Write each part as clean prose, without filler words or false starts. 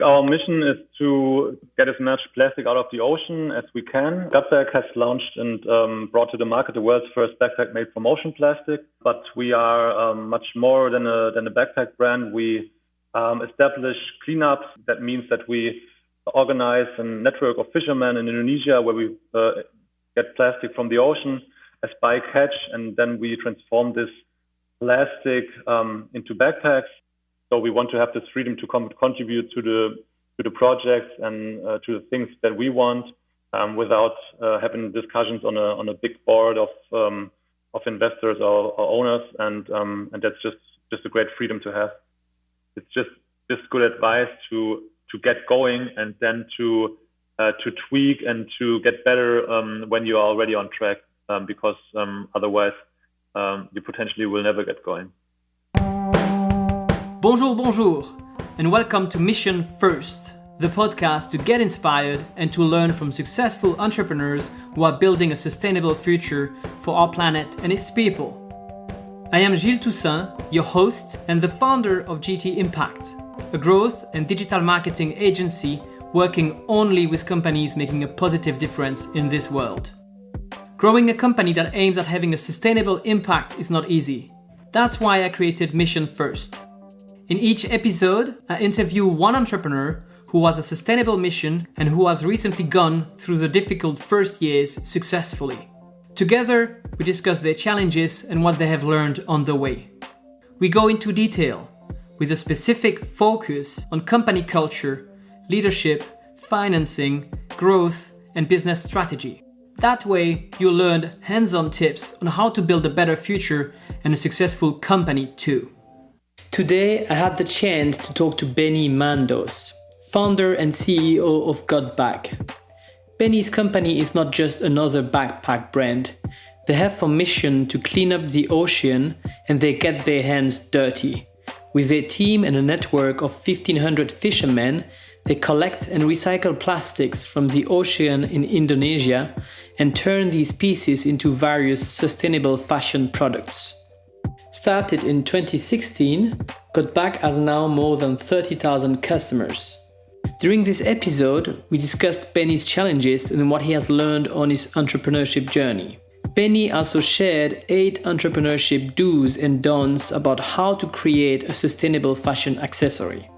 Our mission is to get as much plastic out of the ocean as we can. Gutberg has launched and brought to the market the world's first backpack made from ocean plastic. But we are much more than a backpack brand. We establish cleanups. That means that we organize a network of fishermen in Indonesia where we get plastic from the ocean as bycatch, and then we transform this plastic into backpacks. So we want to have this freedom to contribute to the projects and to the things that we want without having discussions on a big board of investors or owners, and that's just a great freedom to have. It's just good advice to get going and then to tweak and to get better when you are already on track, because otherwise you potentially will never get going. Bonjour, bonjour, and welcome to Mission First, the podcast to get inspired and to learn from successful entrepreneurs who are building a sustainable future for our planet and its people. I am Gilles Toussaint, your host and the founder of GT Impact, a growth and digital marketing agency working only with companies making a positive difference in this world. Growing a company that aims at having a sustainable impact is not easy. That's why I created Mission First. In each episode, I interview one entrepreneur who has a sustainable mission and who has recently gone through the difficult first years successfully. Together, we discuss their challenges and what they have learned on the way. We go into detail with a specific focus on company culture, leadership, financing, growth, and business strategy. That way, you'll learn hands-on tips on how to build a better future and a successful company too. Today, I had the chance to talk to Benny Mandos, founder and CEO of Gutberg. Benny's company is not just another backpack brand. They have for mission to clean up the ocean, and they get their hands dirty. With their team and a network of 1,500 fishermen, they collect and recycle plastics from the ocean in Indonesia and turn these pieces into various sustainable fashion products. Started in 2016, Gutberg has now more than 30,000 customers. During this episode, we discussed Benny's challenges and what he has learned on his entrepreneurship journey. Benny also shared 8 entrepreneurship do's and don'ts about how to create a sustainable fashion accessory.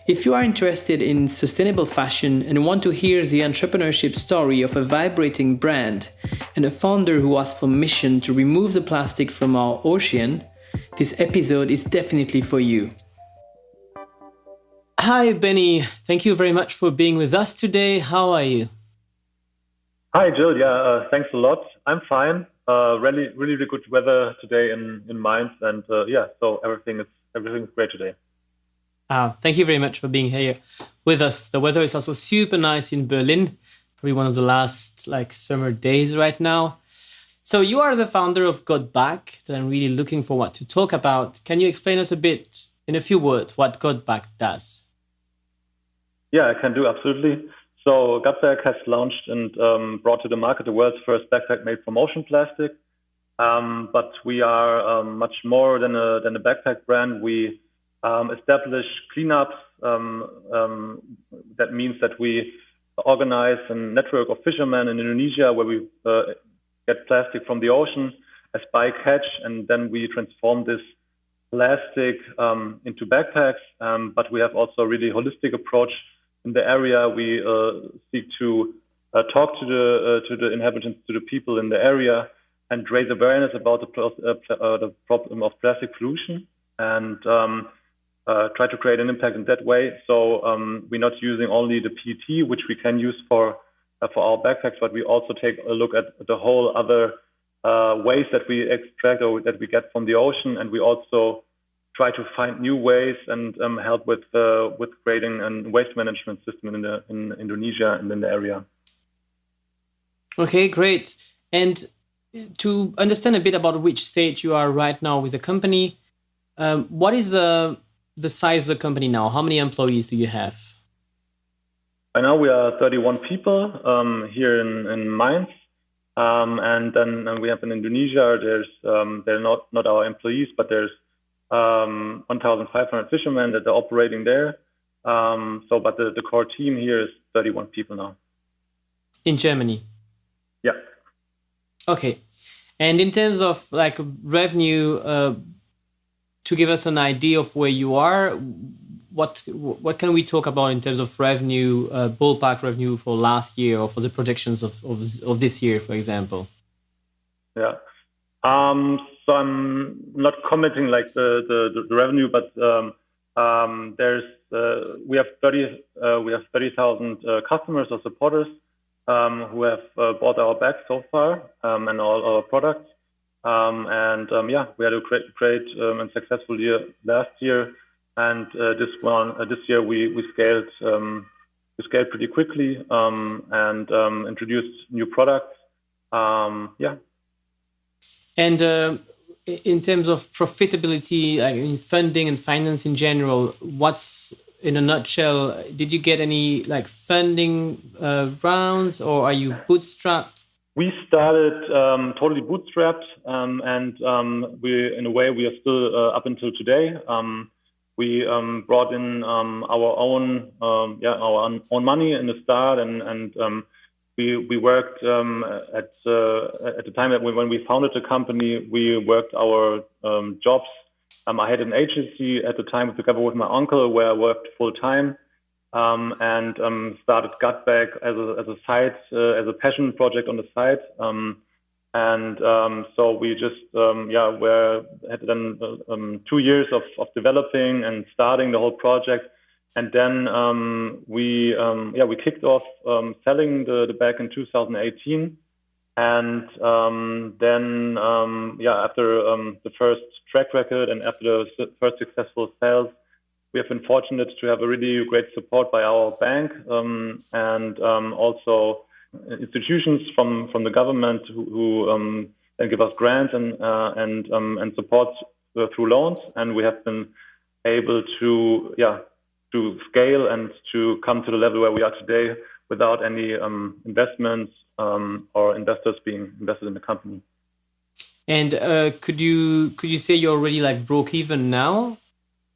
If you are interested in sustainable fashion and want to hear the entrepreneurship story of a vibrating brand and a founder who has for mission to remove the plastic from our ocean, this episode is definitely for you. Hi, Benny. Thank you very much for being with us today. How are you? Hi, Jill. Yeah, thanks a lot. I'm fine. Really good weather today in Mainz, and so everything is great today. Thank you very much for being here with us. The weather is also super nice in Berlin. Probably one of the last summer days right now. So you are the founder of Gutberg that I'm really looking forward to talk about. Can you explain us a bit in a few words what Gutberg does? Yeah, I can do, absolutely. So Gutberg has launched and brought to the market the world's first backpack made from ocean plastic. But we are much more than a backpack brand. We establish cleanups. That means that we organize a network of fishermen in Indonesia where we get plastic from the ocean as bycatch, and then we transform this plastic into backpacks. But we have also a really holistic approach in the area. We seek to talk to the inhabitants, to the people in the area, and raise awareness about the problem of plastic pollution, and try to create an impact in that way. So we're not using only the PET, which we can use for our backpacks, but we also take a look at the whole other waste that we extract or that we get from the ocean, and we also try to find new ways and help with creating a waste management system in Indonesia and in the area. Okay, great. And to understand a bit about which stage you are right now with the company, what is the size of the company now? How many employees do you have? Right now we are 31 people here in Mainz, and then we have in Indonesia. They're not our employees, but there's 1,500 fishermen that are operating there. But the core team here is 31 people now. In Germany? Yeah. Okay. And in terms of like revenue, to give us an idea of where you are, what can we talk about in terms of revenue, ballpark revenue for last year or for the projections of this year, for example? Yeah. So I'm not commenting like the revenue, but we have 30,000 customers or supporters who have bought our bags so far and all our products. We had a great and successful year last year, and this year we scaled pretty quickly and introduced new products. And in terms of profitability, in funding and finance in general, what's in a nutshell? Did you get any like funding rounds, or are you bootstrapped? We started totally bootstrapped, and we are still up until today. We brought in our own money in the start, and we worked at the time that when we founded the company, we worked our jobs. I had an agency at the time together with my uncle where I worked full time. And started Gutbag as a side, as a passion project on the side. So we just had done 2 years of developing and starting the whole project, and then we kicked off selling the bag in 2018, and then after the first track record and after the first successful sales, we have been fortunate to have a really great support by our bank and also institutions from the government who then give us grants and support through loans, and we have been able to scale and to come to the level where we are today without any investments or investors being invested in the company. And could you say you're already like broke even now?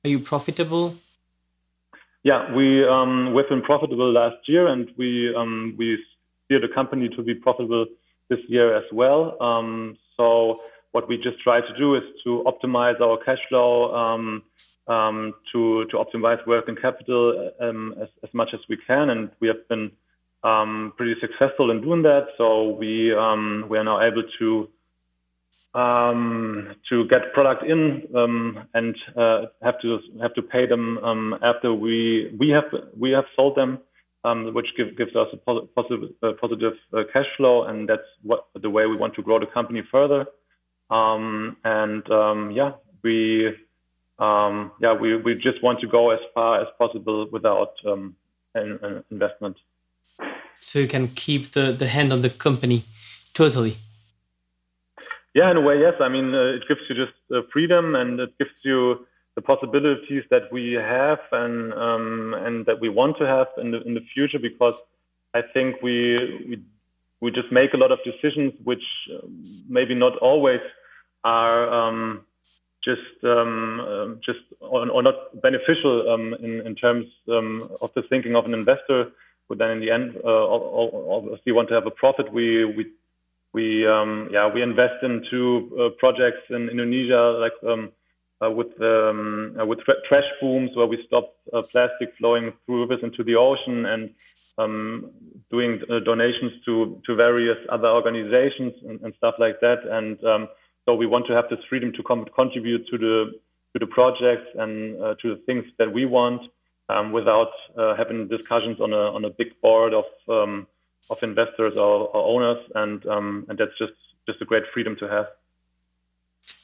Are you profitable? Yeah, we've been profitable last year, and we steer the company to be profitable this year as well. So what we just try to do is to optimize our cash flow, to optimize working capital as much as we can, and we have been pretty successful in doing that. So we are now able to get product in and have to pay them after we have sold them, which gives us a positive cash flow, and that's the way we want to grow the company further. We just want to go as far as possible without an investment. So you can keep the hand on the company totally. Yeah, in a way, yes. I mean, it gives you just freedom, and it gives you the possibilities that we have and that we want to have in the future. Because I think we just make a lot of decisions which maybe not always are or not beneficial in terms of the thinking of an investor. But then in the end, obviously, want to have a profit. We invest into projects in Indonesia, like with trash booms, where we stop plastic flowing through rivers into the ocean, and doing donations to various other organizations and stuff like that. And so we want to have this freedom to contribute to the projects and to the things that we want, without having discussions on a big board of investors or owners, and that's just a great freedom to have.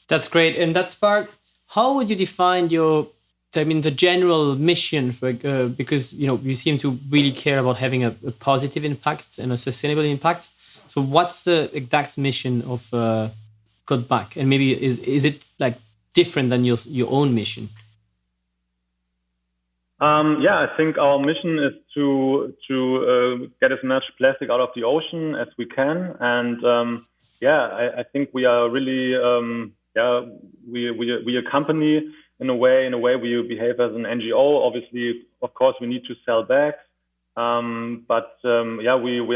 That's great. And that's part. How would you define the general mission for because you seem to really care about having a positive impact and a sustainable impact. So what's the exact mission of Gutbag? And maybe is it like different than your own mission? I think our mission is to get as much plastic out of the ocean as we can, and I think we are really we a company in a way we behave as an NGO. Obviously, of course, we need to sell bags. We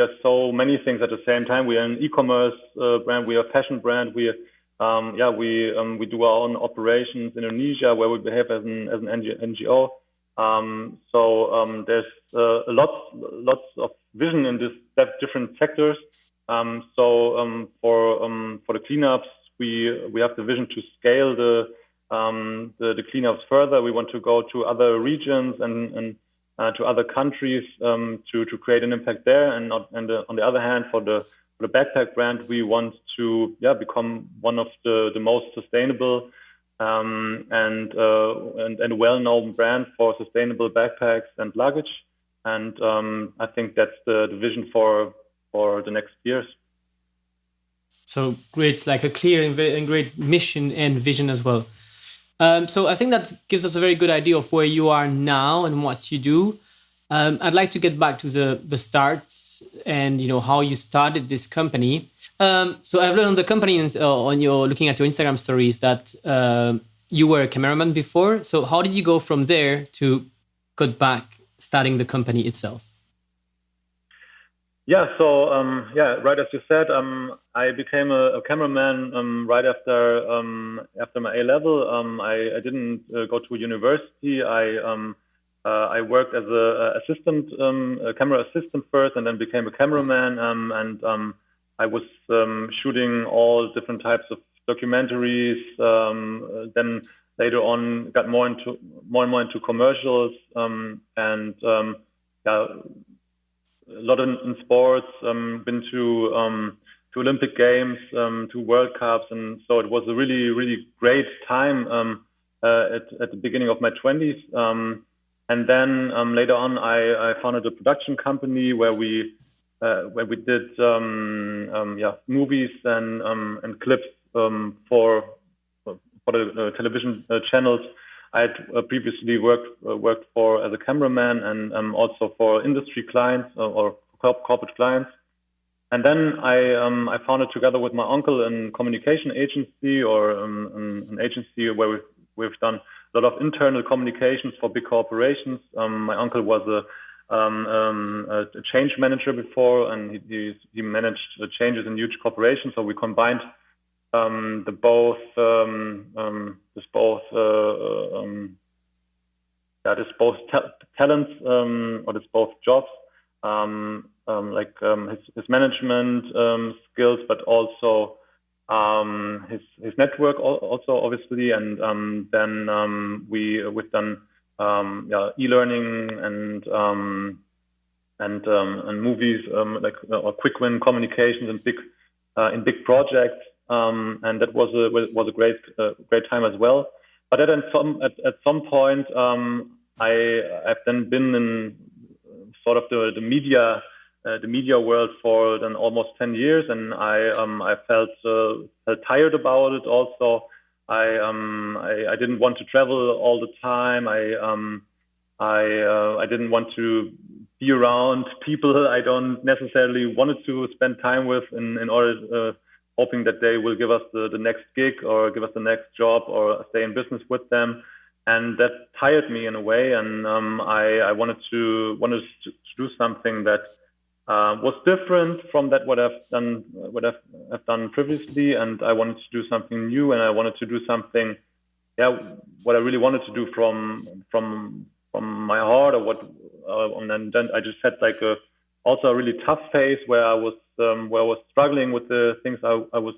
are so many things at the same time. We are an e-commerce brand. We are a fashion brand. We do our own operations in Indonesia, where we behave as an NGO. There's lots of vision in this different sectors. For the cleanups, we have the vision to scale the cleanups further. We want to go to other regions and to other countries to create an impact there. And on the other hand, for the backpack brand, we want to become one of the most sustainable and well-known brand for sustainable backpacks and luggage. And I think that's the vision for the next years. So great, like a clear and great mission and vision as well. So I think that gives us a very good idea of where you are now and what you do. I'd like to get back to the starts and how you started this company. So I've learned on the company on your looking at your Instagram stories that you were a cameraman before. So how did you go from there to cut back starting the company itself? Right as you said, I became a cameraman right after my A level. I didn't go to university. I worked as a camera assistant first, and then became a cameraman. I was shooting all different types of documentaries. Then later on, got more and more into commercials, a lot in sports. Been to Olympic Games, to World Cups, and so it was a really, really great time at the beginning of my 20s. And then later on, I founded a production company where we did movies and clips for the television channels. I had previously worked for as a cameraman and also for industry clients or corporate clients. And then I founded together with my uncle a communication agency or an agency where we've done a lot of internal communications for big corporations. My uncle was a change manager before, and he managed changes in huge corporations. So we combined talents, or both jobs, his management skills, but also his network also obviously, and then we've done e-learning and movies or quick win communications in big projects. And that was a great time as well. But at some point, I've then been in sort of the media world for then almost 10 years, and I felt tired about it. Also, I didn't want to travel all the time. I didn't want to be around people I don't necessarily wanted to spend time with in order hoping that they will give us the next gig or give us the next job or stay in business with them. And that tired me in a way. And I wanted to do something that was different from what I've done previously. And I wanted to do something new, and I wanted to do something, what I really wanted to do from my heart, or what. And then I just had also a really tough phase where I was struggling with the things I was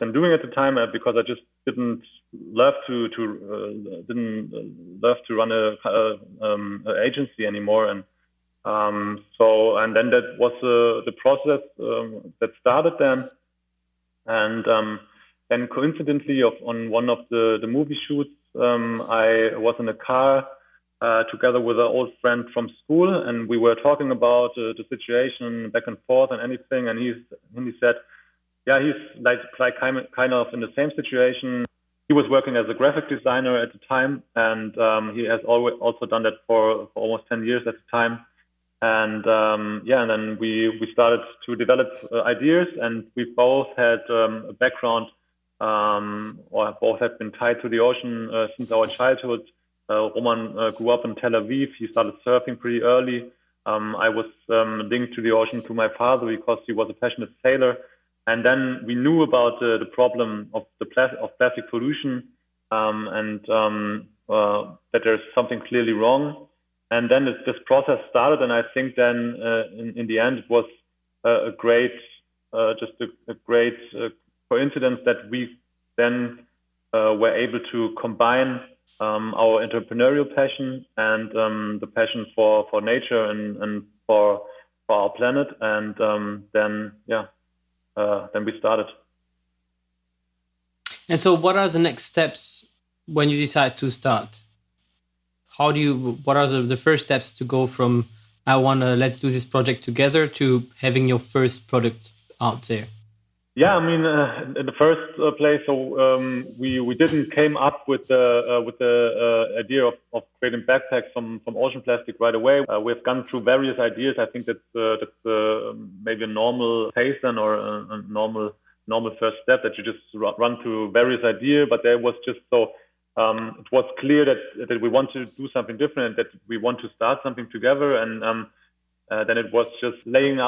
then doing at the time, because I just didn't love to run a agency anymore, and then that was the process that started then, and then coincidentally on one of the movie shoots, I was in a car together with an old friend from school, and we were talking about the situation back and forth and anything, and he said, he's kind of in the same situation. He was working as a graphic designer at the time, and he has also done that for almost 10 years at the time. And and then we started to develop ideas, and we both had a background or both had been tied to the ocean since our childhood. Roman grew up in Tel Aviv. He started surfing pretty early. I was linked to the ocean through my father because he was a passionate sailor. And then we knew about the problem of plastic pollution and that there's something clearly wrong. And then this process started, and I think then in the end it was a great coincidence that we then were able to combine our entrepreneurial passion and the passion for nature and for our planet, and then we started. And so, what are the next steps when you decide to start? What are the first steps to go from let's do this project together to having your first product out there? Yeah, I mean, in the first place, so we didn't came up with the idea of creating backpacks from ocean plastic right away. We've gone through various ideas. I think that's maybe a normal pace then, or a normal first step, that you just run through various ideas. But there was just it was clear that we want to do something different, that we want to start something together, and then it was just laying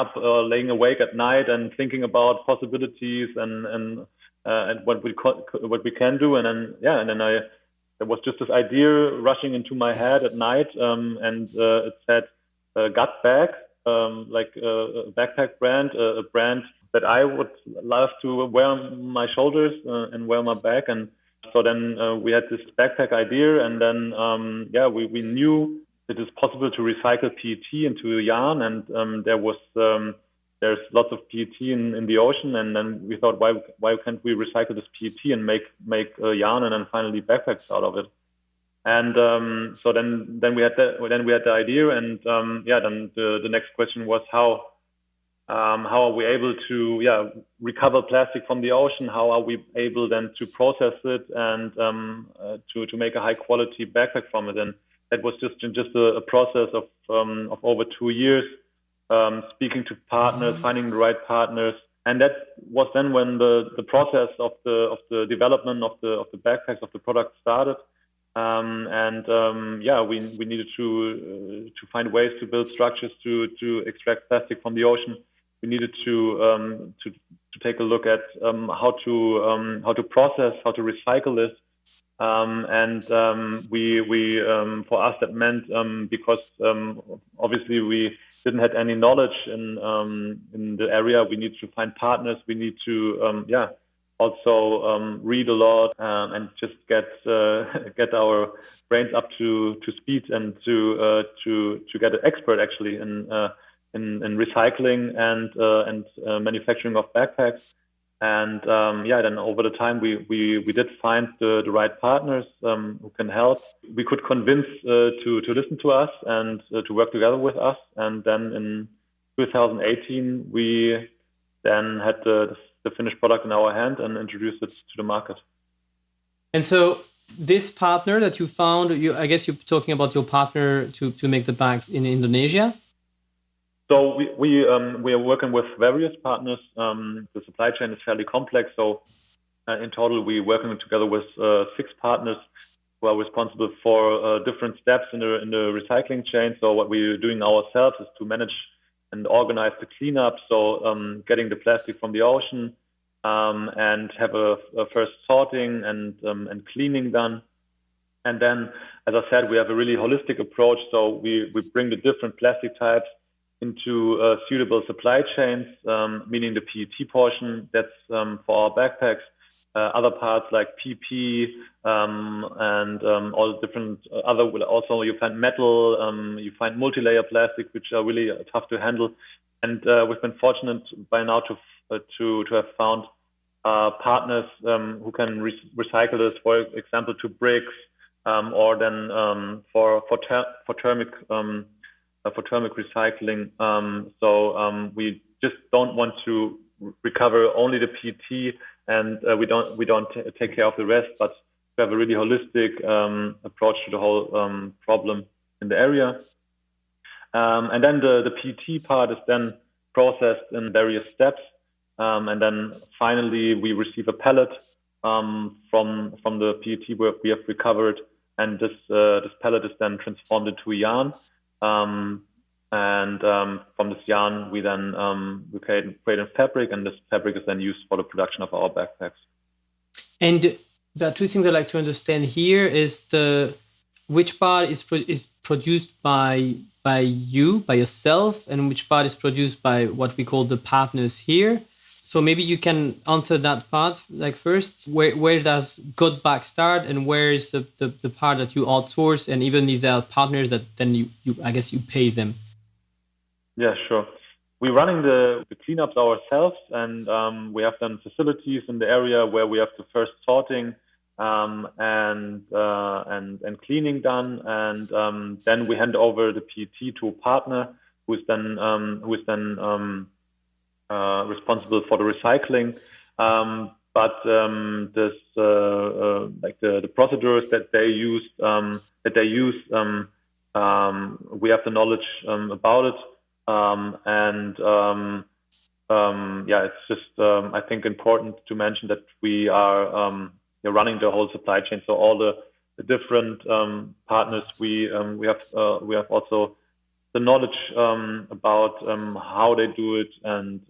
awake at night and thinking about possibilities and what we can do, and then there was just this idea rushing into my head at night, and it said Gut Bag, like a backpack brand, a brand that I would love to wear on my shoulders and wear on my back. And so then we had this backpack idea, and then we knew it is possible to recycle PET into yarn, and there's lots of PET in the ocean, and then we thought, why can't we recycle this PET and make yarn and then finally backpacks out of it? And so then we had the idea, and then the next question was how are we able to recover plastic from the ocean? How are we able then to process it and to make a high quality backpack from it? And that was just a process of over 2 years, speaking to partners, finding the right partners, and that was then when the process of the development of the backpacks, of the product started. We needed to find ways to build structures to extract plastic from the ocean. We needed to take a look at how to process, how to recycle this. For us that meant because obviously we didn't have any knowledge in the area. We need to find partners. We need to also read a lot and just get our brains up to speed, and to get an expert actually in recycling and manufacturing of backpacks. And then over the time we did find the right partners who can help. We could convince to listen to us and to work together with us. And then in 2018 we then had the finished product in our hand and introduced it to the market. And so this partner that you found, I guess you're talking about your partner to make the bags in Indonesia. So we are working with various partners. The supply chain is fairly complex. So in total, we're working together with 6 partners who are responsible for different steps in the recycling chain. So what we're doing ourselves is to manage and organize the cleanup. So getting the plastic from the ocean and have a first sorting and cleaning done. And then, as I said, we have a really holistic approach. So we bring the different plastic types into suitable supply chains, meaning the PET portion, that's for our backpacks. Other parts like PP and all the different other. Also, you find metal, you find multi-layer plastic, which are really tough to handle. And we've been fortunate by now to have found partners who can recycle this, for example, to bricks, or then for thermic recycling. So we just don't want to recover only the PET, and we don't take care of the rest, but we have a really holistic approach to the whole problem in the area. And then the PET part is then processed in various steps, and then finally we receive a pallet from the PET we have recovered, and this pellet is then transformed into yarn. And from this yarn, we then we create a fabric, and this fabric is then used for the production of our backpacks. And the two things I'd like to understand here is which part is produced by you, by yourself, and which part is produced by what we call the partners here. So maybe you can answer that part, like first, where does Got Back start, and where is the part that you outsource, and even if there are partners that then you I guess you pay them. Yeah, sure. We're running the cleanups ourselves, and we have done facilities in the area where we have the first sorting and cleaning done, and then we hand over the PET to a partner who is then responsible for the recycling. But this like the procedures that they use, we have the knowledge about it. Yeah, it's just I think important to mention that we are running the whole supply chain. So all the different partners we have also the knowledge about how they do it, and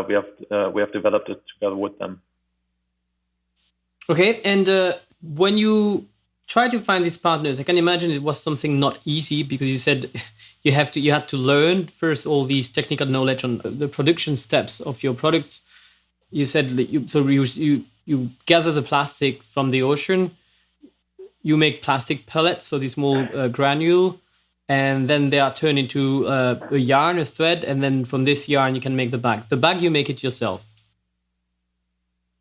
we have developed it together with them. Okay, and when you try to find these partners, I can imagine it was something not easy, because you said you had to learn first all these technical knowledge on the production steps of your products. You said you gather the plastic from the ocean, you make plastic pellets, so these small granule, and then they are turned into a yarn, a thread, and then from this yarn you can make the bag. The bag, you make it yourself.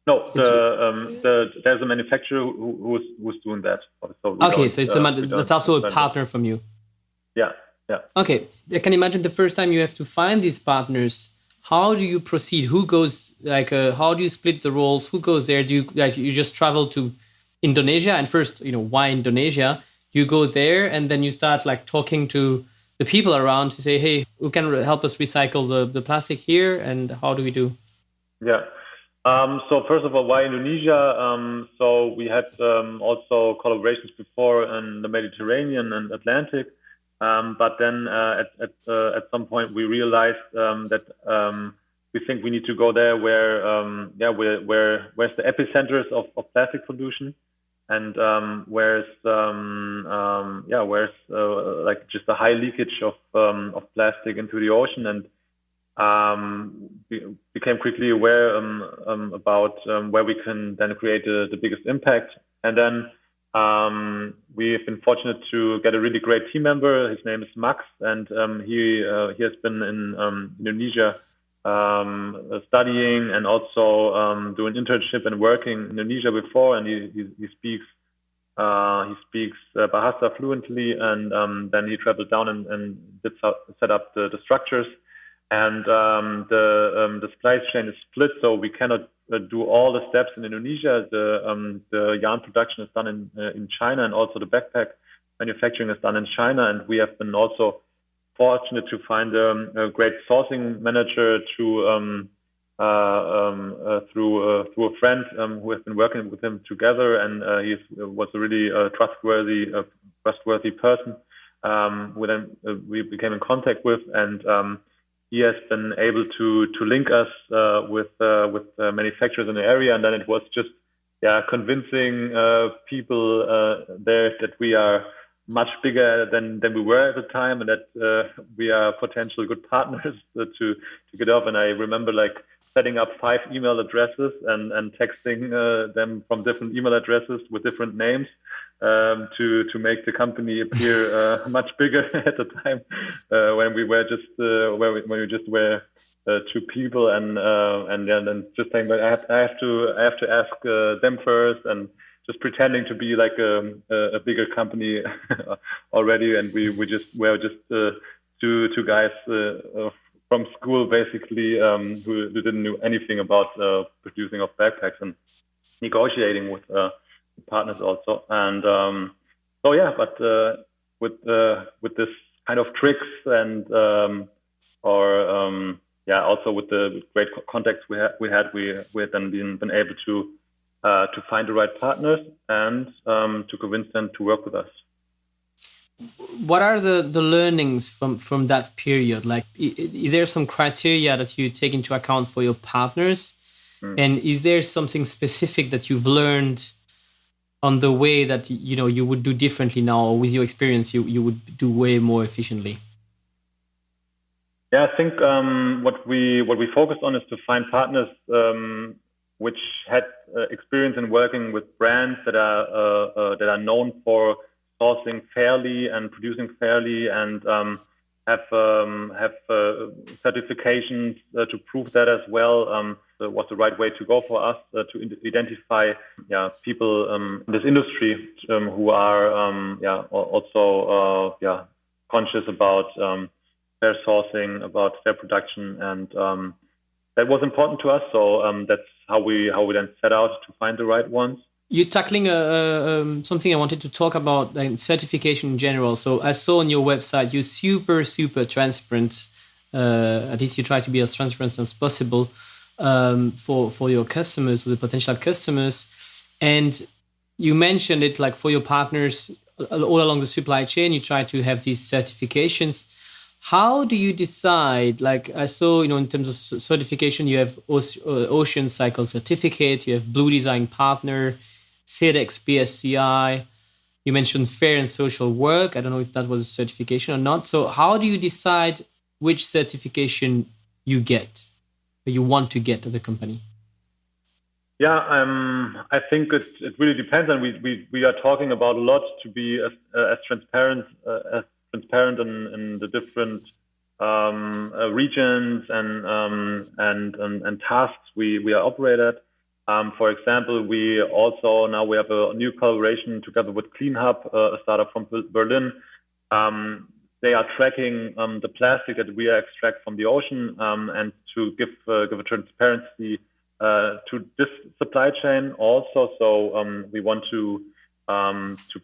No, there's a manufacturer who's doing that. So okay, so that's also a partner from you. Yeah. Okay, I can imagine the first time you have to find these partners. How do you proceed? Who goes how do you split the roles? Who goes there? Do you just travel to Indonesia, and first, why Indonesia? You go there and then you start talking to the people around to say, hey, who can help us recycle the plastic here, and how do we do? Yeah. So first of all, why Indonesia? So we had also collaborations before in the Mediterranean and Atlantic, but then at some point we realized that we think we need to go there where's the epicenters of plastic pollution, and where's just a high leakage of plastic into the ocean, and became quickly aware about where we can then create the biggest impact. And then we have been fortunate to get a really great team member. His name is Max, and he has been in Indonesia studying and also doing internship and working in Indonesia before, and he speaks Bahasa fluently, and then he traveled down and set up the structures. And the supply chain is split, so we cannot do all the steps in Indonesia. The yarn production is done in China, and also the backpack manufacturing is done in China. And we have been also fortunate to find a great sourcing manager through a friend who has been working with him together, and he was a really trustworthy person who then we became in contact with, and he has been able to link us with manufacturers in the area, and then it was just convincing people there that we are much bigger than we were at the time, and that we are potential good partners to get off. And I remember setting up 5 email addresses and texting them from different email addresses with different names to make the company appear much bigger at the time when we were just when we just were 2 people, and then just saying, but I have to ask them first, and just pretending to be like a bigger company already, and we were just two guys from school basically who didn't know anything about producing of backpacks and negotiating with partners also, and but with this kind of tricks and also with the great contacts we had then been able to find the right partners and to convince them to work with us. What are the learnings from that period? Like, is there some criteria that you take into account for your partners? And is there something specific that you've learned on the way that you would do differently now, or with your experience you would do way more efficiently? Yeah, I think what we focused on is to find partners which had experience in working with brands that are known for sourcing fairly and producing fairly, and have certifications to prove that as well. Was the right way to go for us to identify people in this industry who are also conscious about fair sourcing, about fair production, and that was important to us. So that's how we then set out to find the right ones. You're tackling something I wanted to talk about, like certification in general. So I saw on your website you're super transparent. At least you try to be as transparent as possible for your customers, or the potential customers. And you mentioned it, like for your partners all along the supply chain, you try to have these certifications. How do you decide? Like I saw, in terms of certification, you have Ocean Cycle Certificate, you have Blue Design Partner, CEDEX BSCI. You mentioned Fair and Social Work. I don't know if that was a certification or not. So how do you decide which certification you get, or you want to get as a company? Yeah, I think it really depends, and we are talking about a lot to be as transparent in the different regions and tasks we are operated. For example, we also now we have a new collaboration together with CleanHub, a startup from Berlin. They are tracking the plastic that we extract from the ocean, and to give a transparency to this supply chain also. So we want to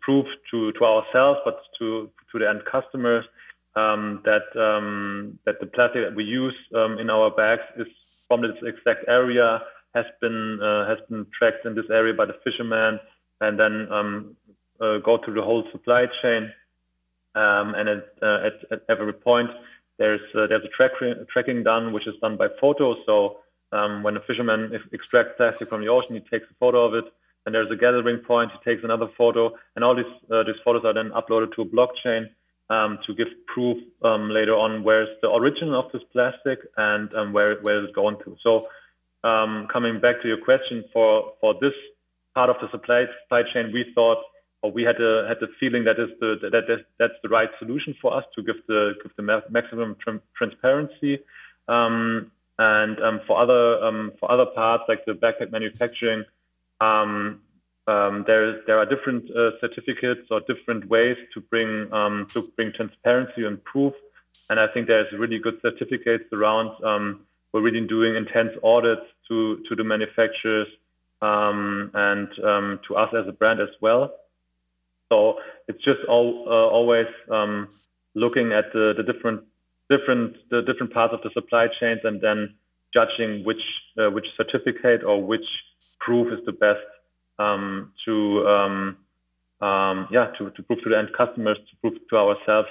prove to ourselves, but to the end customers, that the plastic that we use in our bags is from this exact area, has been tracked in this area by the fishermen, and then go through the whole supply chain. And at every point there's a tracking done, which is done by photo. So when a fisherman extracts plastic from the ocean, he takes a photo of it, and there's a gathering point, he takes another photo, and all these photos are then uploaded to a blockchain to give proof later on where's the origin of this plastic and where it's going to. So coming back to your question, for this part of the supply chain, we thought, or we had the feeling that that's the right solution for us to give the maximum transparency. And for other parts, like the backpack manufacturing, there are different certificates or different ways to bring transparency and proof. And I think there's really good certificates around. We're really doing intense audits to the manufacturers and to us as a brand as well. So it's just always looking at the different parts of the supply chains, and then judging which certificate or which proof is the best to prove to the end customers, to prove to ourselves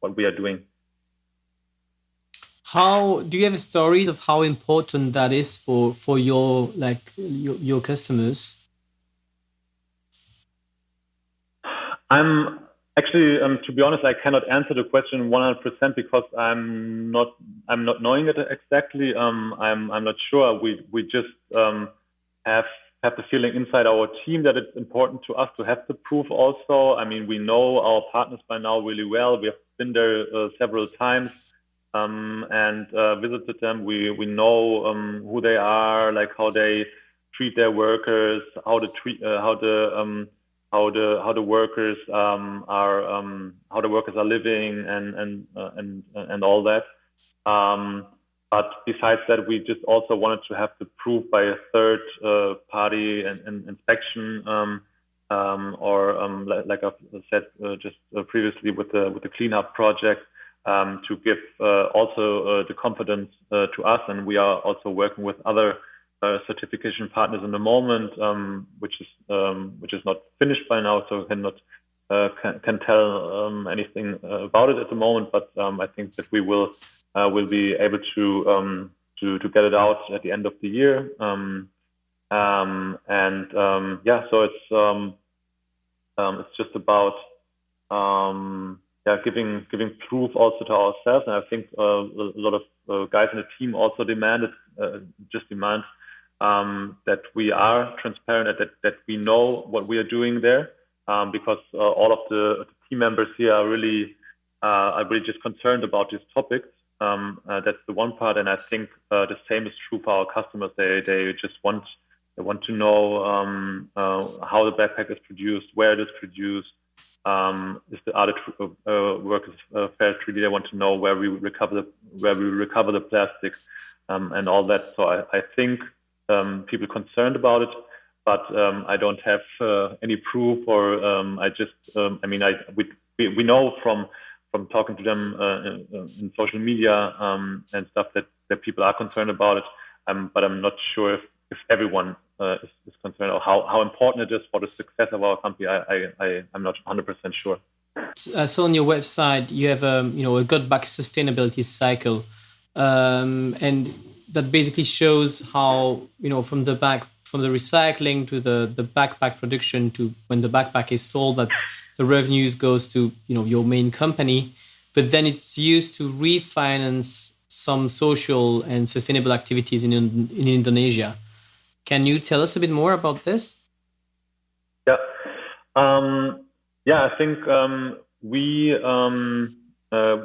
what we are doing. How do you have stories of how important that is for your customers? I'm actually, to be honest, I cannot answer the question 100% because I'm not knowing it exactly. I'm not sure. We just have the feeling inside our team that it's important to us to have the proof also. I mean, we know our partners by now really well. We have been there several times and visited them. We know who they are, like how they treat their workers, how the workers how the workers are living and all that. But besides that, we just also wanted to have the proof by a third party and inspection, or like I said just previously with the cleanup project, to give also the confidence to us. And we are also working with other certification partners in the moment, which is not finished by now, so cannot can tell anything about it at the moment. But I think that we will be able to get it out at the end of the year. So it's just about giving proof also to ourselves. And I think a lot of guys in the team also demand that we are transparent, that we know what we are doing there, because all of the team members here are really just concerned about these topics. That's the one part, and I think the same is true for our customers. They just want to know how the backpack is produced, where it is produced. Is the other workers fair treated? They want to know where we recover the plastic, and all that. So I think people are concerned about it, but I don't have any proof, or we know from talking to them in social media and stuff that people are concerned about it, but I'm not sure if everyone is concerned, or how important it is for the success of our company. I'm not 100% sure. I saw on your website you have a gut back sustainability cycle, and that basically shows how from the recycling to the backpack production to when the backpack is sold, that the revenues goes to your main company, but then it's used to refinance some social and sustainable activities in Indonesia. Can you tell us a bit more about this? Yeah. I think we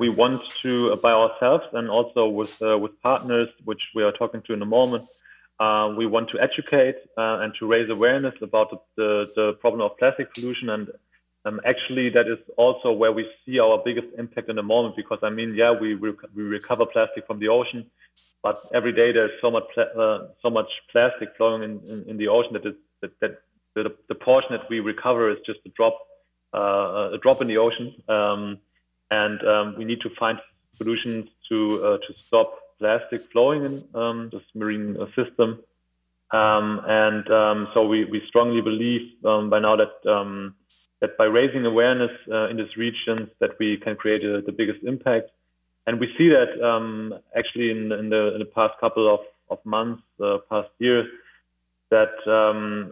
want to, by ourselves and also with partners, which we are talking to in a moment, we want to educate and to raise awareness about the problem of plastic pollution. And actually, that is also where we see our biggest impact in the moment, because we recover plastic from the ocean, but every day there's so much plastic flowing in the ocean that the portion that we recover is just a drop in the ocean. And we need to find solutions to stop plastic flowing in this marine system. So we strongly believe by now that by raising awareness in these regions, that we can create the biggest impact. And we see that actually in the past couple of months, past years, that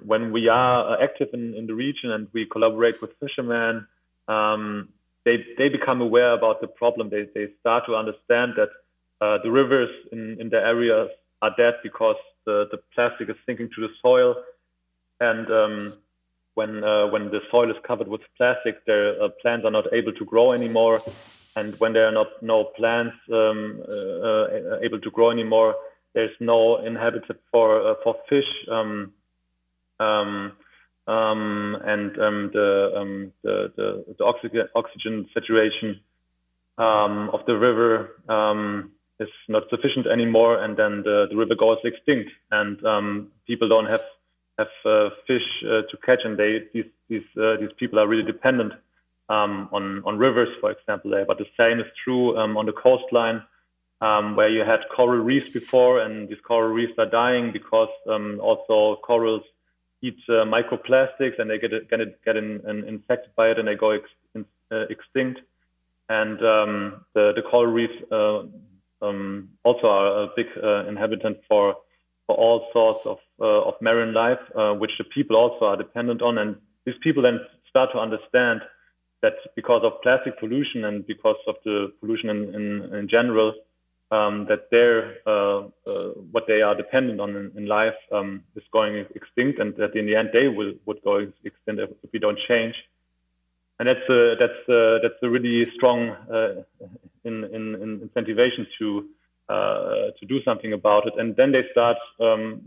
when we are active in the region and we collaborate with fishermen, they become aware about the problem. They start to understand that the rivers in the areas are dead because the plastic is sinking to the soil. And when the soil is covered with plastic, their plants are not able to grow anymore. And when there are no plants able to grow anymore, there's no inhabitant for fish. The oxygen saturation of the river is not sufficient anymore, and then the river goes extinct, and people don't have fish to catch, and these people are really dependent on rivers, for example, there. But the same is true on the coastline, where you had coral reefs before, and these coral reefs are dying because also corals eat microplastics, and they get infected by it, and they go extinct. And the coral reefs also are a big inhabitant for all sorts of marine life, which the people also are dependent on. And these people then start to understand that because of plastic pollution and because of the pollution in general, that what they are dependent on in life is going extinct, and that in the end they would go extinct if we don't change. And that's a really strong incentivation to do something about it. And then they start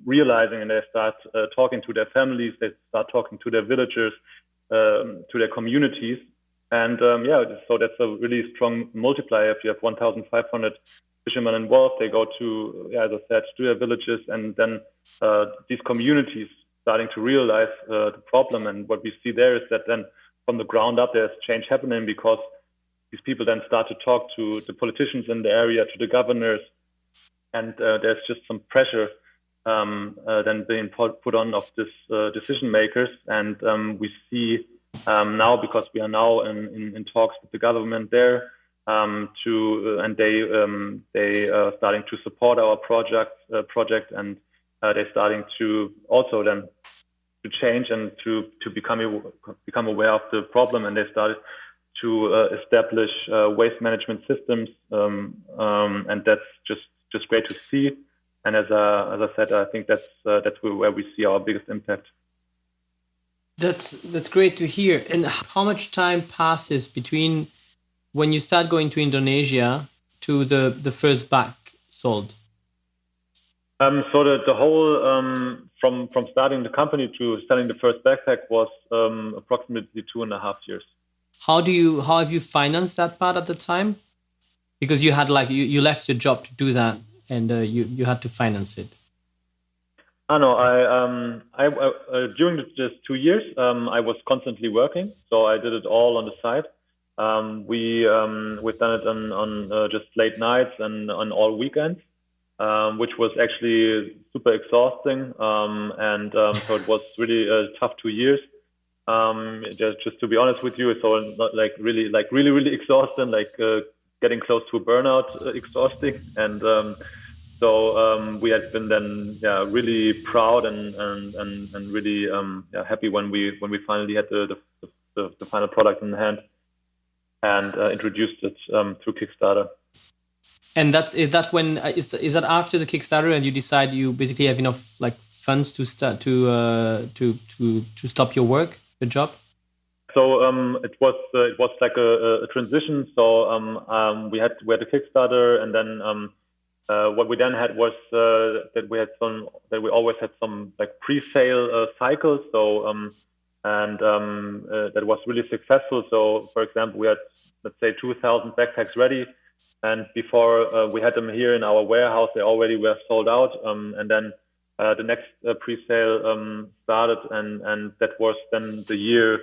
realizing, and they start talking to their families, they start talking to their villagers, to their communities. And so that's a really strong multiplier. If you have 1,500 fishermen involved, they go to, as I said, to their villages, and then these communities starting to realize the problem. And what we see there is that then from the ground up, there's change happening, because these people then start to talk to the politicians in the area, to the governors, and there's just some pressure then being put on of this decision makers. And we see now, because we are now in talks with the government there, and they are starting to support our project, and they're starting to also then to change and to become aware of the problem, and they started to establish waste management systems, and that's just great to see. And as I said, I think that's where we see our biggest impact. That's great to hear. And how much time passes between when you start going to Indonesia to the first bag sold? So the whole from starting the company to selling the first backpack was approximately 2.5 years. How have you financed that part at the time? Because you had you left your job to do that, and you had to finance it. No, I during this 2 years, I was constantly working, so I did it all on the side. We've done it on just late nights and on all weekends, which was actually super exhausting, and so it was really a tough 2 years. Just to be honest with you, so not really exhausting, getting close to a burnout, exhausting, and so we had been then really proud and really happy when we finally had the final product in hand and introduced it through Kickstarter. And is that after the Kickstarter and you decide you basically have enough funds to start to stop your job? So it was like a transition. So we had the Kickstarter, and then what we then had was that we always had some pre-sale cycles. So that was really successful. So for example, we had, let's say, 2,000 backpacks ready, and before we had them here in our warehouse, they already were sold out. And then the next pre-sale started, and that was then the year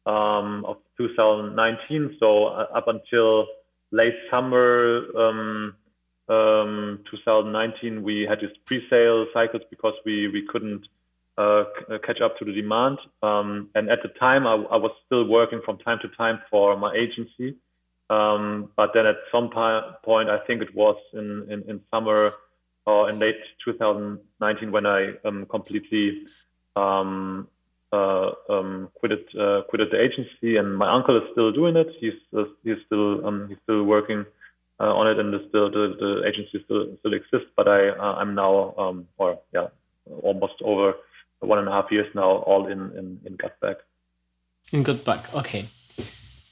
of 2019. So up until late summer 2019, we had these pre-sale cycles because we couldn't catch up to the demand. And at the time, I was still working from time to time for my agency. But then at some point, I think it was in summer or in late 2019 when I completely quitted the agency, and my uncle is still doing it. He's still working on it, and the agency still exists. But I'm now almost over 1.5 years now, all in Gutback. In Gutback, okay.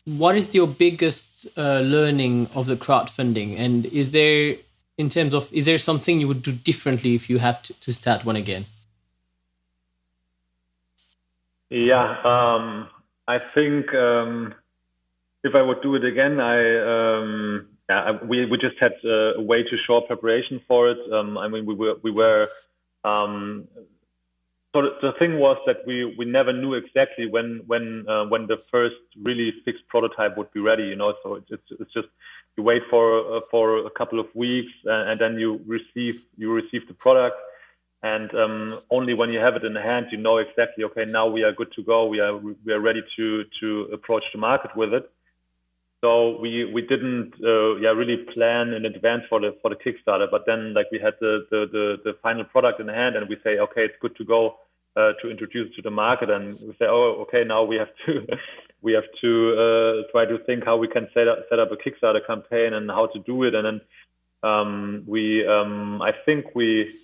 What is your biggest learning of the crowdfunding, and is there something you would do differently if you had to start one again? Yeah, I think if I would do it again, we just had a way too short preparation for it. I mean, we were. So the thing was that we never knew exactly when the first really fixed prototype would be ready. So it's just you wait for a couple of weeks, and then you receive the product. And only when you have it in hand, you know exactly, okay, now we are good to go. We are ready to approach the market with it. So we didn't really plan in advance for the Kickstarter. But then we had the final product in hand, and we say, okay, it's good to go to introduce it to the market. And we say, oh, okay, now we have to try to think how we can set up a Kickstarter campaign and how to do it. And then I think we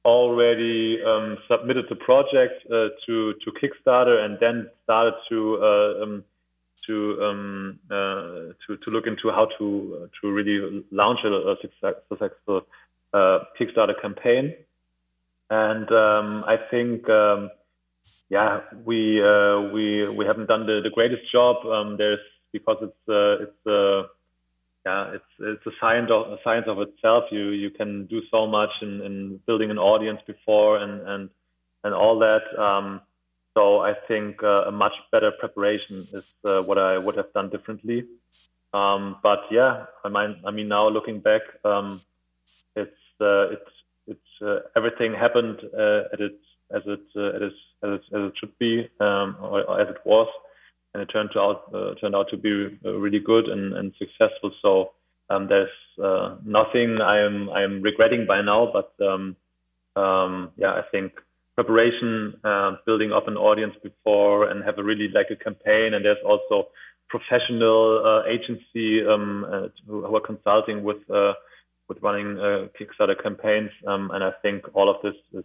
already submitted the project to Kickstarter, and then started to look into how to really launch a successful Kickstarter campaign. And I think we haven't done the greatest job. Because it's a science of itself. You can do so much in building an audience before and all that. So I think a much better preparation is what I would have done differently. But yeah, I mean, now looking back, it's everything happened as it should be, or as it was, and it turned out to be really good and successful. So there's nothing I am regretting by now, but yeah, I think preparation, building up an audience before, and have a really like a campaign, and there's also professional agency who are consulting with running Kickstarter campaigns, and I think all of this is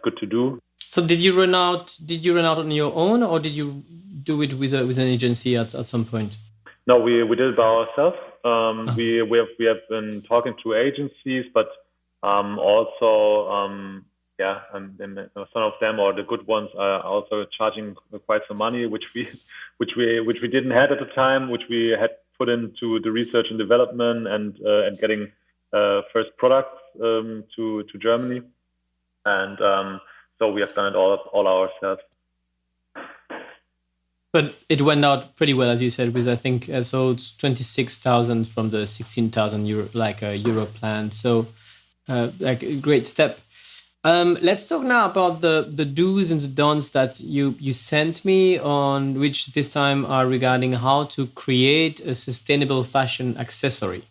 good to do. So did you run out on your own, or did you do it with an agency at some point? No, we did it by ourselves. We have been talking to agencies, but also and some of them, or the good ones, are also charging quite some money, which we didn't have at the time, which we had put into the research and development and getting first products to Germany, and so we have done it all ourselves. But it went out pretty well, as you said, with I think sold 26,000 from the 16,000 euro plan. So like a great step. Let's talk now about the do's and the don'ts that you sent me on, which this time are regarding how to create a sustainable fashion accessory.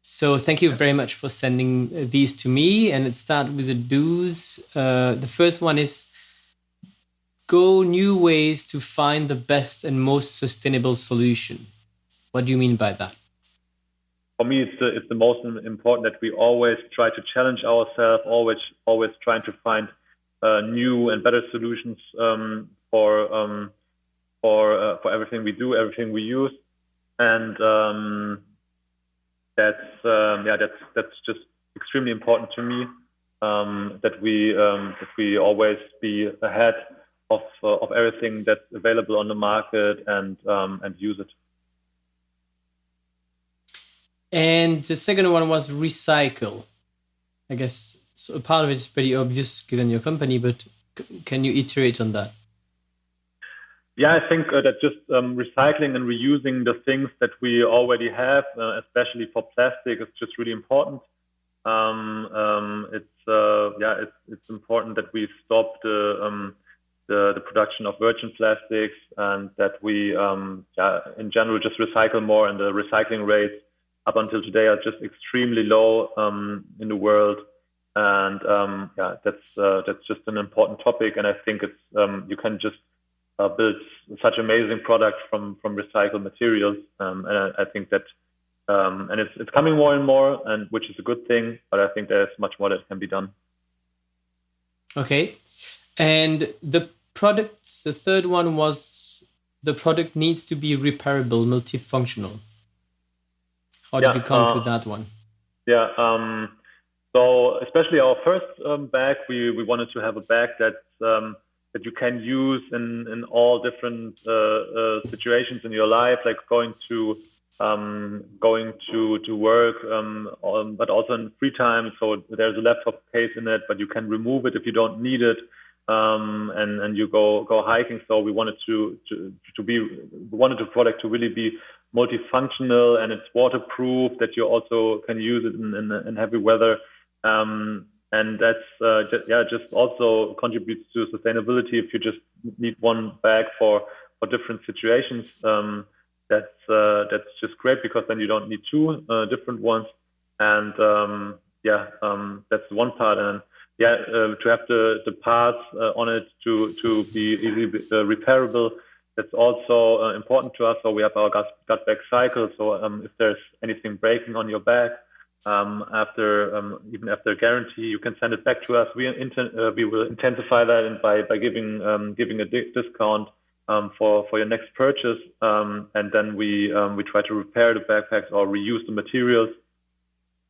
So thank you very much for sending these to me. And let's start with the do's. The first one is go new ways to find the best and most sustainable solution. What do you mean by that? For me, it's the most important that we always try to challenge ourselves, always trying to find new and better solutions for everything we do, everything we use, and that's just extremely important to me. That we always be ahead of everything that's available on the market and use it. And the second one was recycle. I guess so a part of it is pretty obvious given your company, but can you iterate on that? Yeah, I think that just recycling and reusing the things that we already have, especially for plastic, is just really important. It's important that we stop the production of virgin plastics, and that we in general just recycle more, and the recycling rates up until today are just extremely low in the world, and that's just an important topic. And I think it's you can just build such amazing products from recycled materials, and I think that and it's coming more and more, and which is a good thing. But I think there's much more that can be done. Okay, and the third one was the product needs to be repairable, multifunctional. How did you come to that one? Yeah, so especially our first bag, we wanted to have a bag that you can use in all different situations in your life, like going to work, but also in free time. So there's a laptop case in it, but you can remove it if you don't need it, and you go hiking. So we wanted the product to really be multifunctional, and it's waterproof, that you also can use it in heavy weather, and that's just also contributes to sustainability. If you just need one bag for different situations, that's just great, because then you don't need two different ones, and that's one part. And to have the parts on it to be easily repairable, that's also important to us. So we have our gut bag cycle. So if there's anything breaking on your bag, even after guarantee, you can send it back to us. We will intensify that, and by giving a discount for your next purchase, and then we try to repair the backpacks or reuse the materials,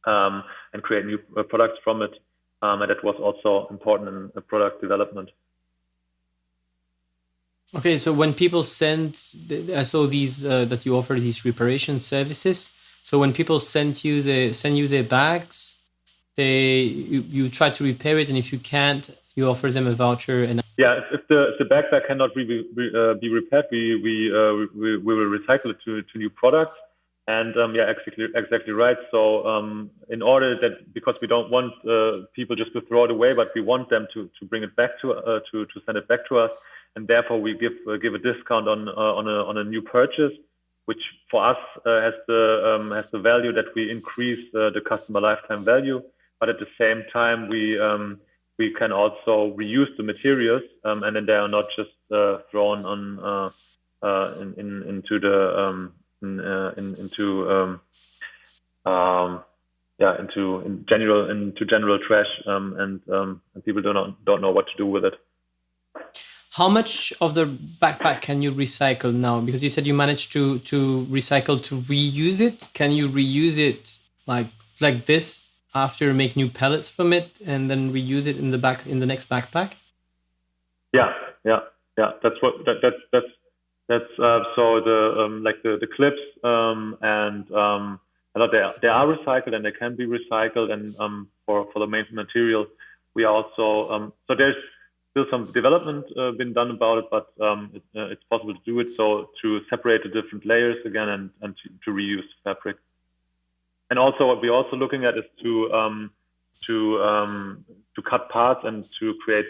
and create new products from it. And that was also important in product development. Okay, so when people I saw these that you offer these reparation services. So when people send you their bags, you try to repair it, and if you can't, you offer them a voucher. And If the backpack cannot be repaired, we will recycle it to new products. And exactly right. So in order that, because we don't want people just to throw it away, but we want them to bring it back to send it back to us, and therefore we give a discount on a new purchase, which for us has the value that we increase the customer lifetime value, but at the same time we can also reuse the materials, and then they are not just thrown on into the into general trash, and people don't know what to do with it. How much of the backpack can you recycle now? Because you said you managed to recycle to reuse it. Can you reuse it like this after make new pellets from it and then reuse it in the next backpack? Yeah. That's so the clips and they are recycled and they can be recycled, and for the main material we are also so there's still some development been done about it, but it's possible to do it, so to separate the different layers again and to reuse fabric. And also what we're also looking at is to cut parts and to create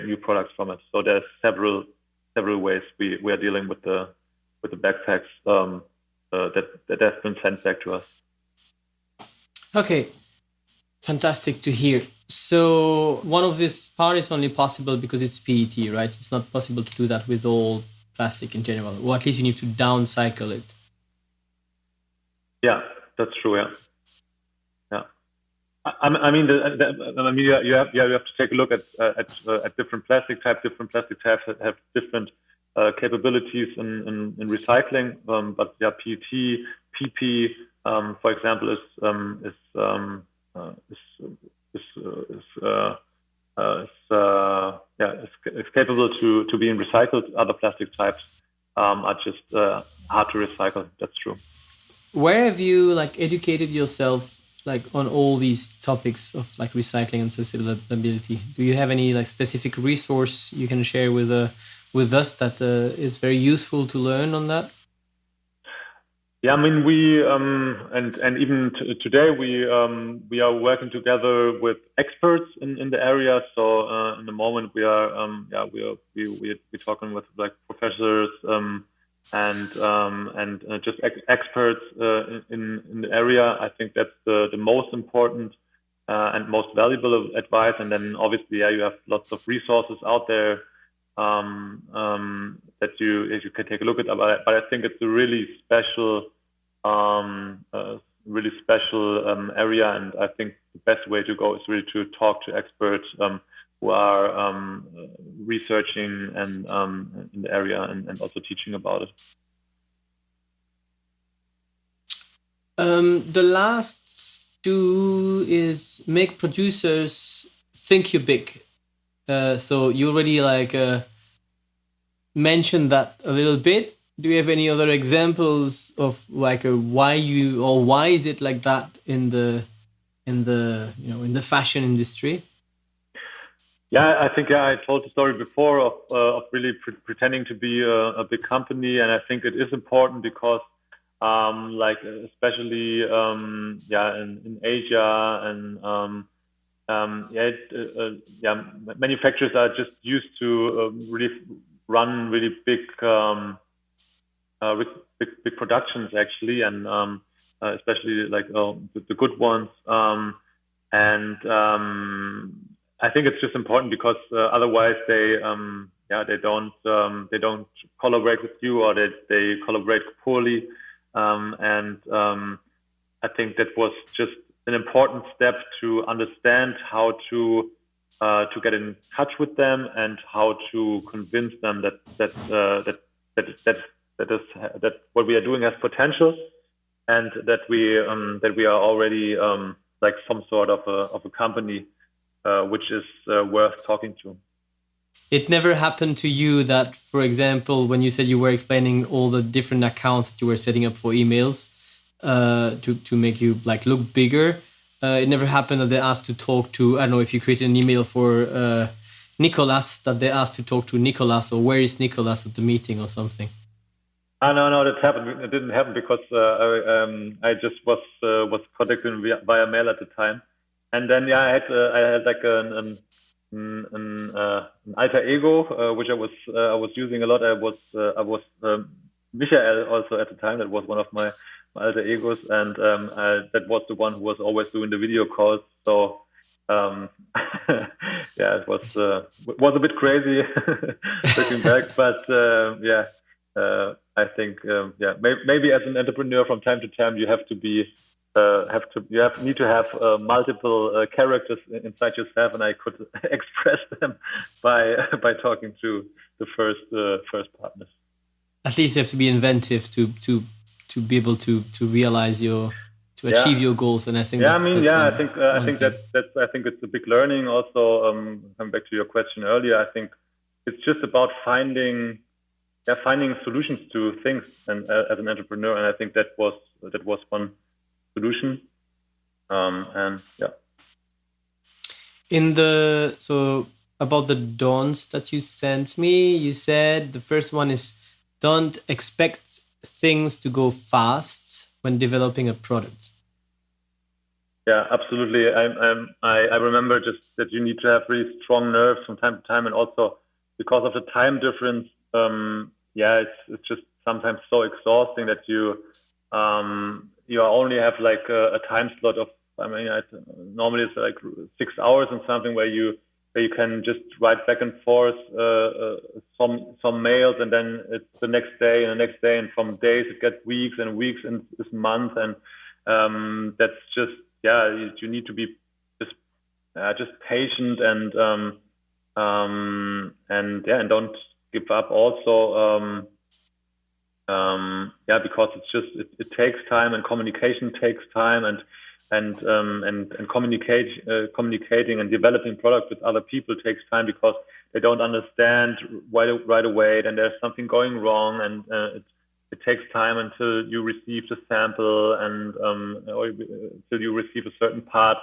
new products from it. So there's several ways we are dealing with the backpacks that have been sent back to us. Okay, fantastic to hear. So one of this part is only possible because it's PET, right? It's not possible to do that with all plastic in general, or at least you need to downcycle it. Yeah, that's true. Yeah. I mean, you have to take a look at different plastic types. Different plastic types have different capabilities in recycling. But yeah, PET, PP, for example, is capable to being recycled. Other plastic types are just hard to recycle. That's true. Where have you educated yourself on all these topics of recycling and sustainability? Do you have any specific resource you can share with us that is very useful to learn on that? Yeah, I mean, we and even today we are working together with experts in the area. So in the moment we are we're talking with professors and just experts in the area. I think that's the most important and most valuable advice. And then obviously, you have lots of resources out there that you can take a look at. But I think it's a really special area, and I think the best way to go is really to talk to experts who are researching and in the area and also teaching about it. The last two is make producers think you big. So you already mentioned that a little bit. Do you have any other examples of why is it like that in the fashion industry? Yeah, I think I told the story before of really pretending to be a big company, and I think it is important because especially in Asia and manufacturers are just used to really run really big productions actually, and especially the good ones, and I think it's just important because otherwise they don't collaborate with you, or they collaborate poorly, and I think that was just an important step to understand how to get in touch with them and how to convince them that what we are doing has potential, and that we are already some sort of a company which is worth talking to. It never happened to you that, for example, when you said you were explaining all the different accounts that you were setting up for emails to make you look bigger, it never happened that they asked to talk to, I don't know, if you created an email for Nicolas, that they asked to talk to Nicolas, or where is Nicolas at the meeting or something? No, that happened. It didn't happen because I just was contacted via mail at the time, and then I had like an alter ego which I was using a lot. I was Michael also at the time. That was one of my alter egos, and that was the one who was always doing the video calls. So yeah, it was a bit crazy looking back, but I think maybe as an entrepreneur from time to time you have to be need to have multiple characters inside yourself, and I could express them by talking to the first partners. At least you have to be inventive to be able to realize achieve your goals, and I think I think it's a big learning. Also, coming back to your question earlier, I think it's just about finding solutions to things, and as an entrepreneur, and I think that was one solution. So about the don'ts that you sent me, you said the first one is don't expect things to go fast when developing a product. Yeah, absolutely. I remember just that you need to have really strong nerves from time to time, and also because of the time difference. It's just sometimes so exhausting that you only have like a time slot of, normally it's like 6 hours and something where you can just write back and forth some mails, and then it's the next day and the next day, and from days it gets weeks and weeks and this month, and that's just you need to be just patient and don't give up also, because it's just it takes time, and communication takes time, and communicating and developing product with other people takes time, because they don't understand right away, then there's something going wrong, and it takes time until you receive the sample, and or until you receive a certain part.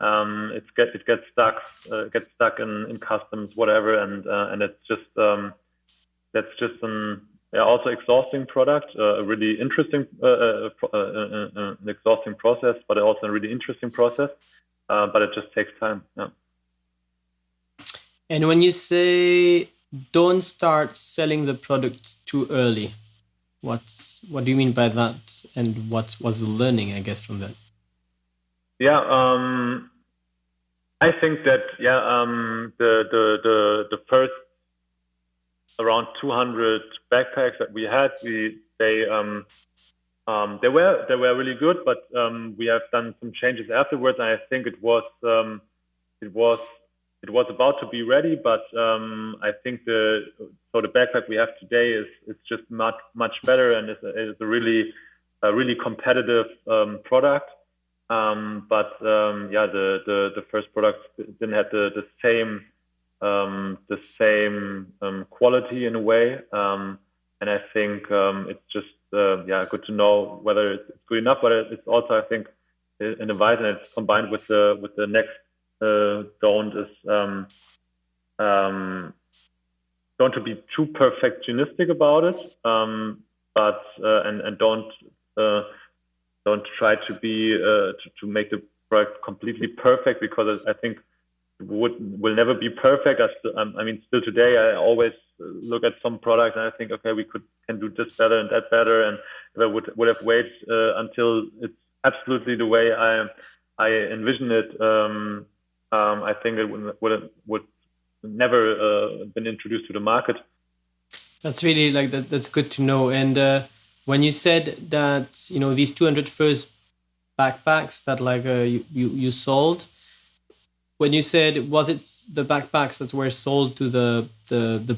It gets stuck in customs, whatever, and it's just that's just an also exhausting product, a really interesting an exhausting process, but also a really interesting process. But it just takes time. Yeah. And when you say don't start selling the product too early, what do you mean by that? And what was the learning, I guess, from that? Yeah, I think that the first around 200 backpacks that we had, they were really good, but we have done some changes afterwards, and I think it was about to be ready, but I think the backpack we have today is just much better, and is a really competitive product. But the first product didn't have the same quality in a way, and I think it's just good to know whether it's good enough, but it's also, I think, an advice, and it's combined with the next don't is don't to be too perfectionistic about it, but and don't try to be to make the product completely perfect, because I think it will never be perfect. Still today, I always look at some products and I think, okay, we can do this better and that better, and if I would have waited until it's absolutely the way I envision it, I think it would never been introduced to the market. That's really that's good to know. And when you said that these 200 first backpacks that you sold, when you said, was it the backpacks that were sold to the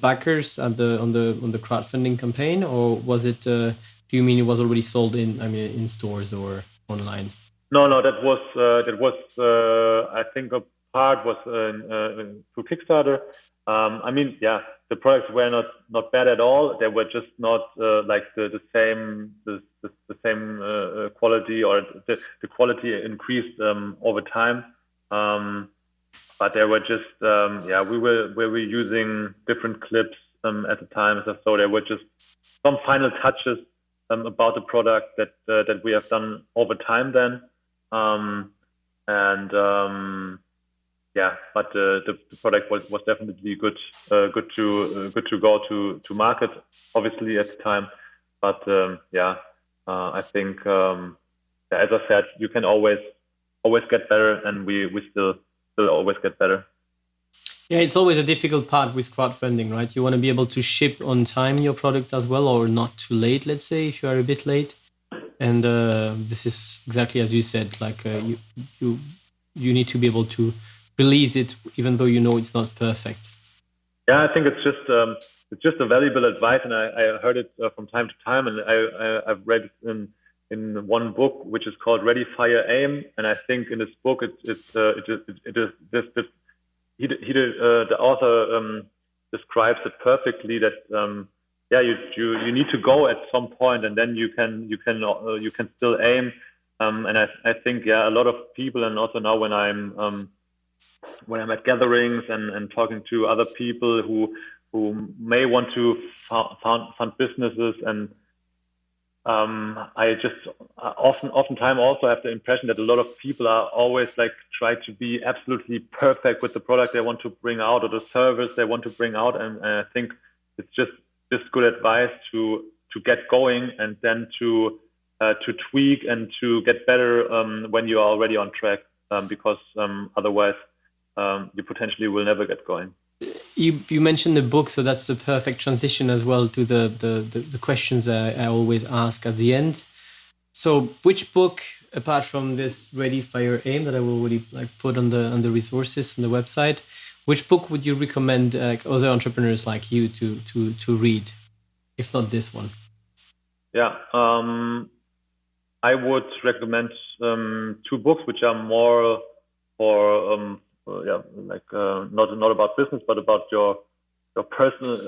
backers on the crowdfunding campaign, or was it? Do you mean it was already sold in stores or online? No, that was I think a part was through Kickstarter. The products were not bad at all. They were just not like the same quality, or the quality increased over time. but there were just we were using different clips at the time, so there were just some final touches about the product that we have done over time then, but the product was definitely good to go to market, obviously at the time, but I think as I said, you can always get better, and we still always get better. Yeah, it's always a difficult part with crowdfunding, right? You want to be able to ship on time your product as well, or not too late, let's say, if you are a bit late. And this is exactly as you said, like you need to be able to release it, even though you know it's not perfect. Yeah, I think it's just a valuable advice, and I heard it from time to time, and I've read it in one book, which is called Ready, Fire, Aim, and I think in this book the author describes it perfectly that you need to go at some point, and then you can still aim, and I think a lot of people, and also now when I'm at gatherings and talking to other people who may want to fund businesses, and I just oftentimes also have the impression that a lot of people are always like try to be absolutely perfect with the product they want to bring out or the service they want to bring out, and I think it's just good advice to get going, and then to tweak and to get better when you are already on track, because otherwise you potentially will never get going. You mentioned the book, so that's the perfect transition as well to the questions I always ask at the end. So which book, apart from this Ready, Fire, Aim that I will already put on the resources on the website, which book would you recommend other entrepreneurs like you to read, if not this one? Yeah, I would recommend two books which are more for not about business, but about your personal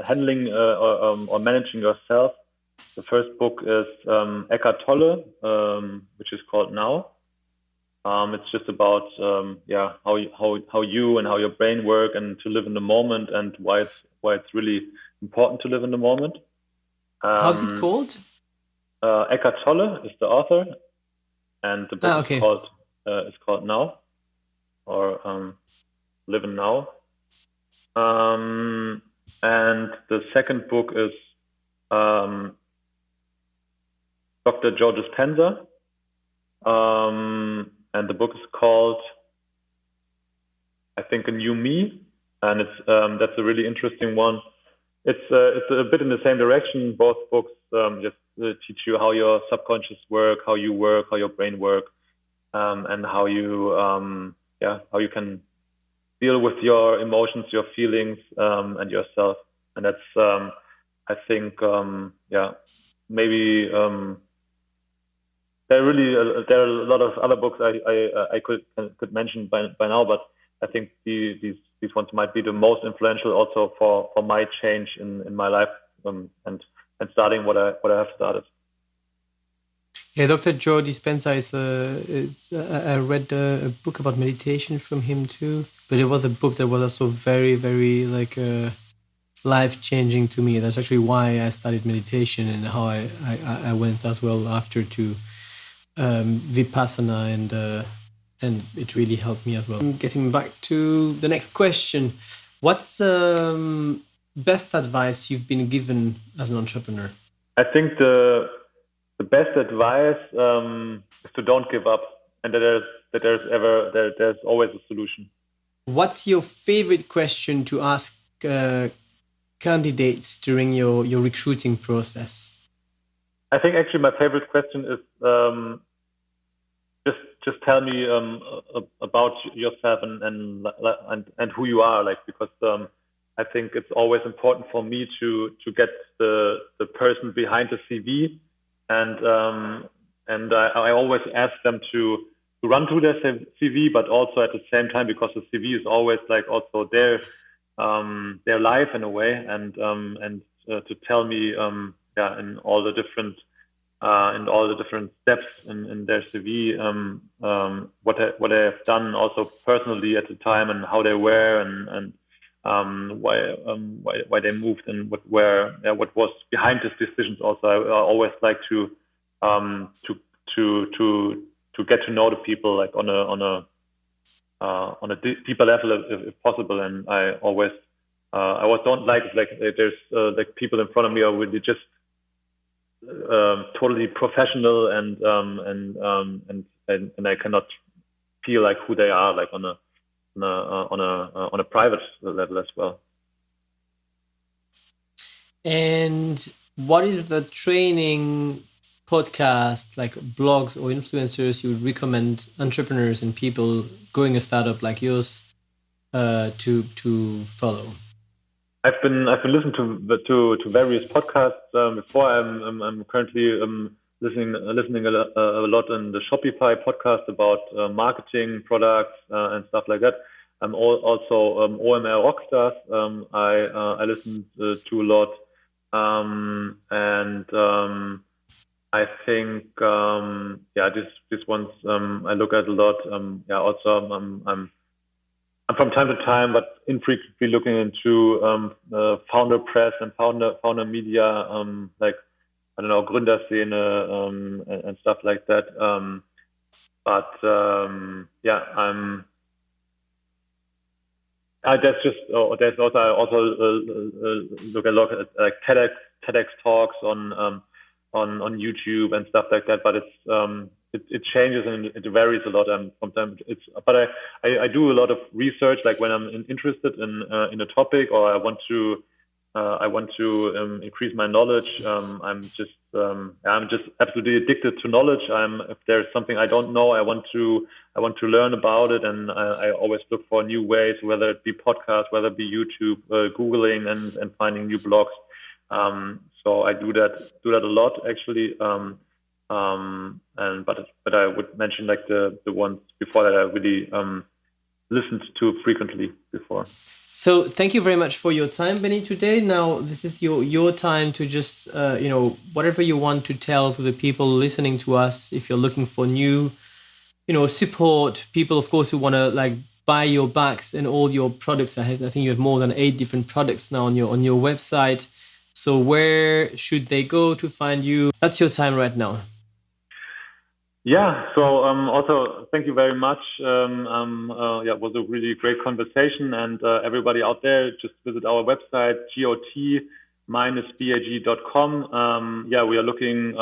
handling or managing yourself. The first book is Eckhart Tolle, which is called Now. It's just about how you and how your brain work, and to live in the moment, and why it's really important to live in the moment. How's it called? Eckhart Tolle is the author, and the book is called Now, or Living Now. And the second book is Dr. Joe Dispenza, and the book is called, I think, A New Me, and it's that's a really interesting one. It's a bit in the same direction. Both books just teach you how your subconscious work, how you work, how your brain work, and how you can deal with your emotions, your feelings, and yourself. And that's I think maybe there are a lot of other books I could mention by now, but I think these ones might be the most influential also for my change in my life, and starting what I have started. Yeah, Dr. Joe Dispenza I read a book about meditation from him too, but it was a book that was also very, very life-changing to me. That's actually why I started meditation, and how I went as well after to Vipassana, and it really helped me as well. Getting back to the next question, what's the best advice you've been given as an entrepreneur? I think the best advice is to don't give up, and that there's always a solution. What's your favorite question to ask candidates during your recruiting process? I think actually my favorite question is just tell me about yourself and who you are, because I think it's always important for me to get the person behind the CV, and I always ask them to run through their CV, but also at the same time, because the CV is always also their life in a way, and to tell me in all the different and all the different steps in their CV, what they have done also personally at the time, and how they were, and why they moved, and what was behind these decisions. Also, I always like to get to know the people, like on a deeper level if possible. And I always don't like there's like people in front of me are really just totally professional, and I cannot feel like who they are, like on a private level as well. And what is the training podcast, like blogs or influencers, you would recommend entrepreneurs and people growing a startup like yours to follow? I've been listening to various podcasts before. I'm currently listening a lot in the Shopify podcast about marketing, products, and stuff like that. I'm also OMR Rockstars. I listen to a lot, and I think this ones I look at a lot. Also I'm from time to time, but infrequently, looking into founder press and founder media, like, I don't know, Gründerszene, and stuff like that. There's also, I also look a lot at like TEDx talks on YouTube and stuff like that. But it changes and it varies a lot. Sometimes I do a lot of research, like when I'm interested in a topic, or I want to increase my knowledge. I'm just absolutely addicted to knowledge. If there's something I don't know, I want to learn about it, and I always look for new ways, whether it be podcasts, whether it be YouTube, Googling and finding new blogs. So I do that a lot, actually. But I would mention like the ones before that I really listened to frequently before. So thank you very much for your time, Benny, today. Now this is your time to just whatever you want to tell to the people listening to us. If you're looking for new support, people of course who want to like buy your bags and all your products. I think you have more than 8 different products now on your website. So where should they go to find you? That's your time right now. Yeah. So also thank you very much. It was a really great conversation, and everybody out there, just visit our website, got-bag.com. We are looking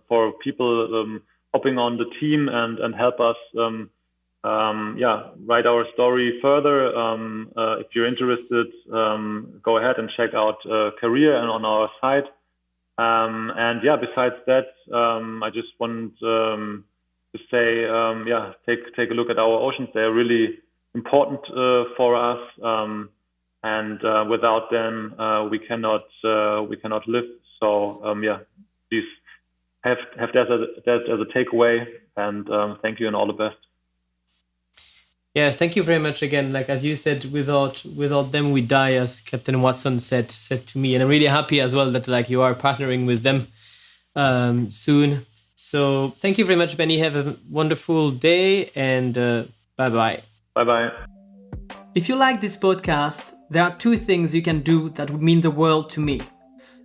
for people hopping on the team and help us write our story further. If you're interested, go ahead and check out Career and on our site. Besides that, I just want to say, take a look at our oceans. They're really important for us, and without them, we cannot live. So please have that as a takeaway, and thank you and all the best. Yeah, thank you very much again. Like as you said, without them we die, as Captain Watson said to me, and I'm really happy as well that like you are partnering with them soon. So thank you very much, Benny. Have a wonderful day, and bye bye. Bye bye. If you like this podcast, there are 2 things you can do that would mean the world to me.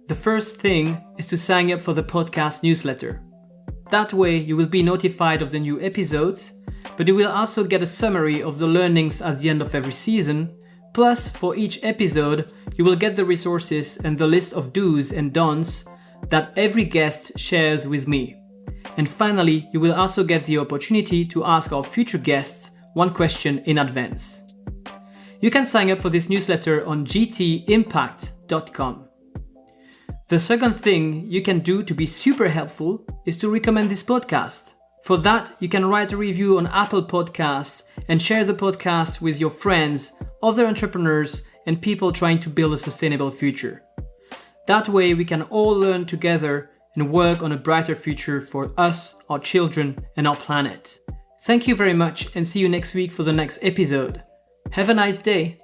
The first thing is to sign up for the podcast newsletter. That way you will be notified of the new episodes, but you will also get a summary of the learnings at the end of every season. Plus, for each episode, you will get the resources and the list of do's and don'ts that every guest shares with me. And finally, you will also get the opportunity to ask our future guests one question in advance. You can sign up for this newsletter on gtimpact.com. The second thing you can do to be super helpful is to recommend this podcast. For that, you can write a review on Apple Podcasts and share the podcast with your friends, other entrepreneurs, and people trying to build a sustainable future. That way, we can all learn together and work on a brighter future for us, our children, and our planet. Thank you very much, and see you next week for the next episode. Have a nice day.